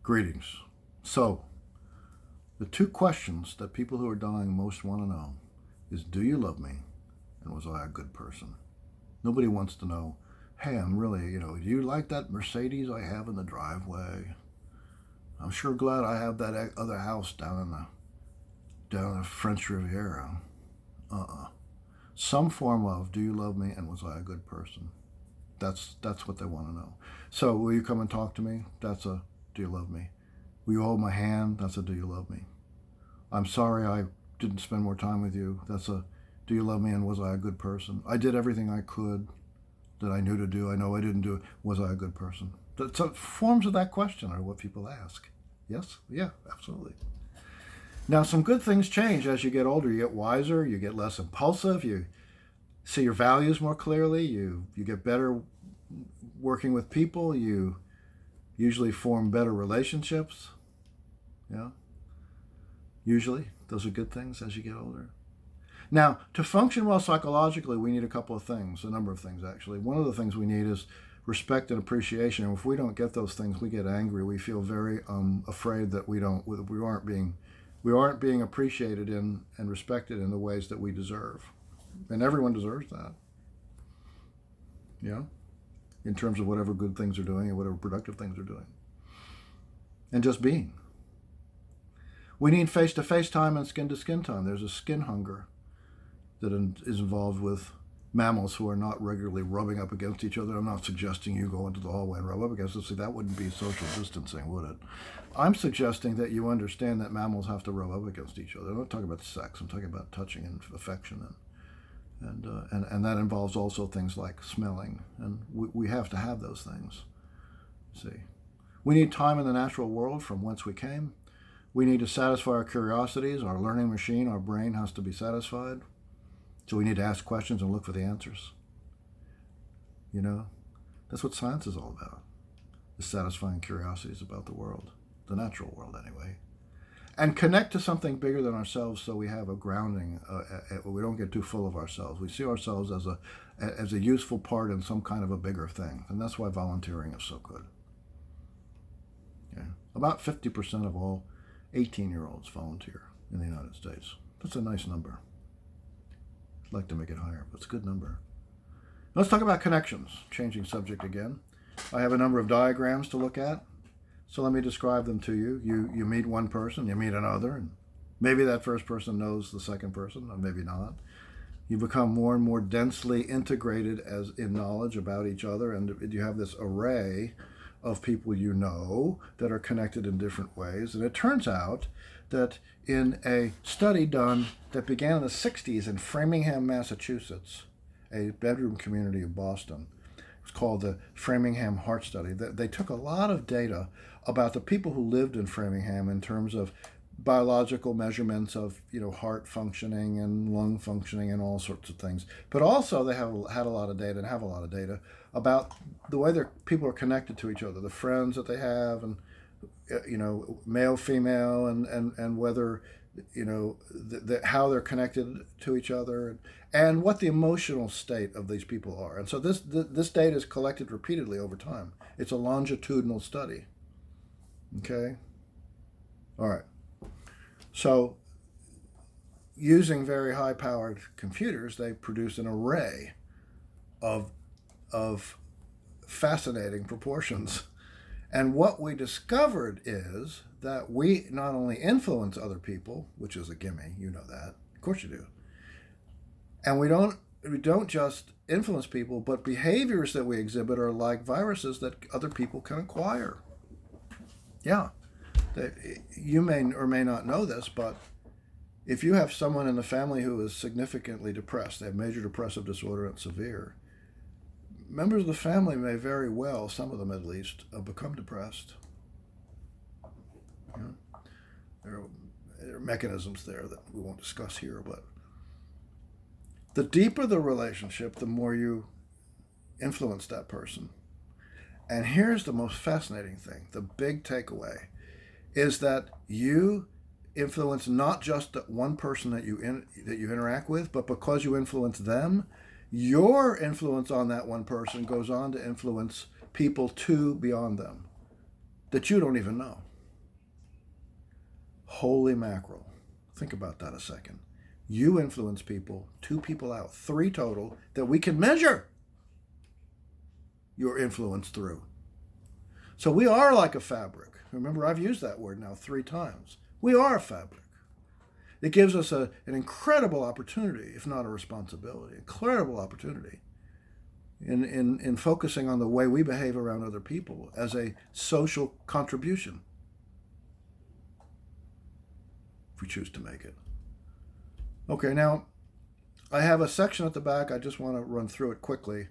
Greetings. So, the two questions that people who are dying most want to know is, do you love me? And was I a good person? Nobody wants to know, hey, I'm really, do you like that Mercedes I have in the driveway? I'm sure glad I have that other house down in the French Riviera. Some form of, do you love me? And was I a good person? That's what they want to know. So, will you come and talk to me? That's a, do you love me? Will you hold my hand? That's a, do you love me? I'm sorry I didn't spend more time with you. That's a, do you love me and was I a good person? I did everything I could that I knew to do. I know I didn't do it. Was I a good person? So forms of that question are what people ask. Yes? Yeah, absolutely. Now, some good things change as you get older. You get wiser, you get less impulsive, you see your values more clearly, you get better working with people, you usually form better relationships. Yeah. Usually, those are good things as you get older. Now, to function well psychologically, we need a couple of things, a number of things actually. One of the things we need is respect and appreciation. And if we don't get those things, we get angry. We feel very afraid that we aren't being appreciated and respected in the ways that we deserve. And everyone deserves that. Yeah. In terms of whatever good things are doing and whatever productive things are doing. And just being. We need face-to-face time and skin-to-skin time. There's a skin hunger that is involved with mammals who are not regularly rubbing up against each other. I'm not suggesting you go into the hallway and rub up against us. See, that wouldn't be social distancing, would it? I'm suggesting that you understand that mammals have to rub up against each other. I'm not talking about sex. I'm talking about touching and affection, and that involves also things like smelling. And we have to have those things. See, we need time in the natural world from whence we came. We need to satisfy our curiosities. Our learning machine, our brain has to be satisfied. So we need to ask questions and look for the answers. That's what science is all about, is satisfying curiosities about the world, the natural world anyway. And connect to something bigger than ourselves so we have a grounding. We don't get too full of ourselves. We see ourselves as a useful part in some kind of a bigger thing. And that's why volunteering is so good. Yeah. About 50% of all 18-year-olds volunteer in the United States. That's a nice number. I'd like to make it higher, but it's a good number. Let's talk about connections. Changing subject again. I have a number of diagrams to look at, so let me describe them to you. You meet one person, you meet another, and maybe that first person knows the second person, or maybe not. You become more and more densely integrated as in knowledge about each other, and you have this array of people you know that are connected in different ways. And it turns out that in a study done that began in the 60s in Framingham, Massachusetts, a bedroom community of Boston, it was called the Framingham Heart Study. They took a lot of data about the people who lived in Framingham in terms of biological measurements of heart functioning and lung functioning and all sorts of things. But also they had a lot of data and have a lot of data about the way their people are connected to each other, the friends that they have, and male, female, and whether how they're connected to each other, and what the emotional state of these people are. And so this data is collected repeatedly over time. It's a longitudinal study. Okay. All right. So, using very high-powered computers, they produced an array of fascinating proportions. And what we discovered is that we not only influence other people, which is a gimme, you know that, of course you do, and we don't just influence people, but behaviors that we exhibit are like viruses that other people can acquire. Yeah. You may or may not know this, but if you have someone in the family who is significantly depressed, they have major depressive disorder and severe, members of the family may very well, some of them at least, become depressed. There are mechanisms there that we won't discuss here, but the deeper the relationship, the more you influence that person. And here's the most fascinating thing, the big takeaway, is that you influence not just that one person that you interact with, but because you influence them, your influence on that one person goes on to influence people too beyond them that you don't even know. Holy mackerel. Think about that a second. You influence people, 2 people out, 3 total, that we can measure your influence through. So we are like a fabric. Remember, I've used that word now 3 times. We are a fabric. It gives us an incredible opportunity, if not a responsibility, incredible opportunity in focusing on the way we behave around other people as a social contribution, if we choose to make it. Okay, now I have a section at the back. I just want to run through it quickly.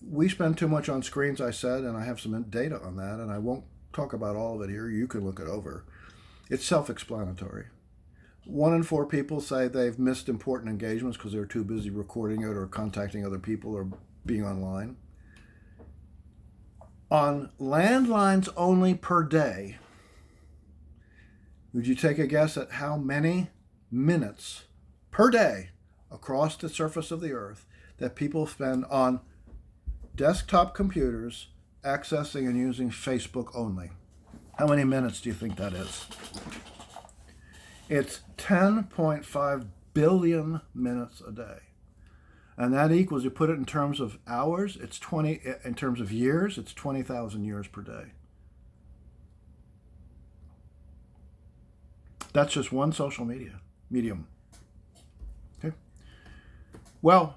We spend too much on screens, I said, and I have some data on that, and I won't talk about all of it here. You can look it over. It's self-explanatory. 1 in 4 people say they've missed important engagements because they're too busy recording it or contacting other people or being online. On landlines only per day, would you take a guess at how many minutes per day across the surface of the earth that people spend on desktop computers accessing and using Facebook only? How many minutes do you think that is? It's 10.5 billion minutes a day. And that equals, you put it in terms of hours, it's 20, in terms of years, it's 20,000 years per day. That's just one social medium. Okay. Well,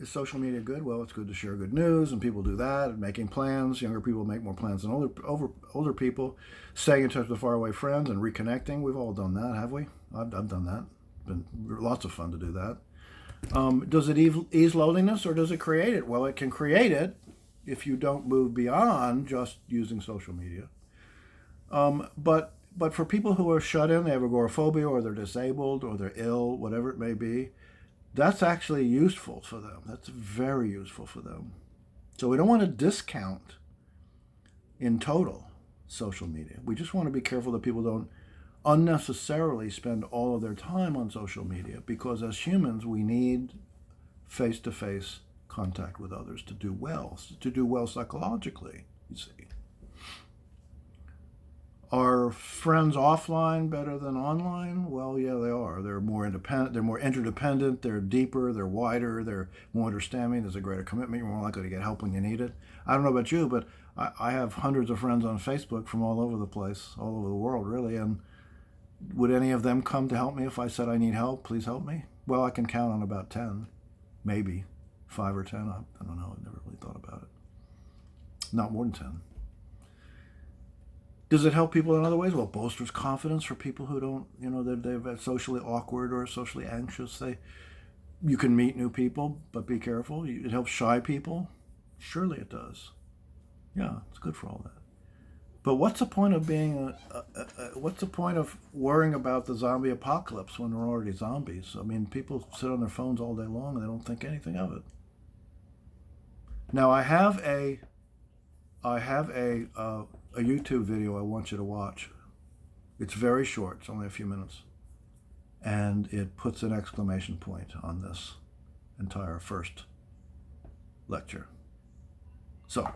is social media good? Well, it's good to share good news, and people do that, and making plans. Younger people make more plans than older people. Staying in touch with faraway friends and reconnecting. We've all done that, have we? I've done that. Been lots of fun to do that. Does it ease loneliness, or does it create it? Well, it can create it if you don't move beyond just using social media. But for people who are shut in, they have agoraphobia, or they're disabled, or they're ill, whatever it may be, that's actually useful for them. That's very useful for them. So we don't want to discount in total social media. We just want to be careful that people don't unnecessarily spend all of their time on social media, because as humans, we need face-to-face contact with others to do well psychologically, you see. Are friends offline better than online? Well, yeah, they are. They're more independent. They're more interdependent. They're deeper. They're wider. They're more understanding. There's a greater commitment. You're more likely to get help when you need it. I don't know about you, but I have hundreds of friends on Facebook from all over the place, all over the world, really. And would any of them come to help me if I said I need help? Please help me. Well, I can count on about 10, maybe 5 or 10. I don't know. I've never really thought about it. Not more than 10. Does it help people in other ways? Well, it bolsters confidence for people who don't, they're socially awkward or socially anxious. You can meet new people, but be careful. It helps shy people. Surely it does. Yeah, it's good for all that. But what's the point of what's the point of worrying about the zombie apocalypse when we're already zombies? I mean, people sit on their phones all day long and they don't think anything of it. Now, I have a YouTube video I want you to watch. It's very short. It's only a few minutes. And it puts an exclamation point on this entire first lecture. So,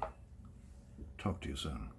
talk to you soon.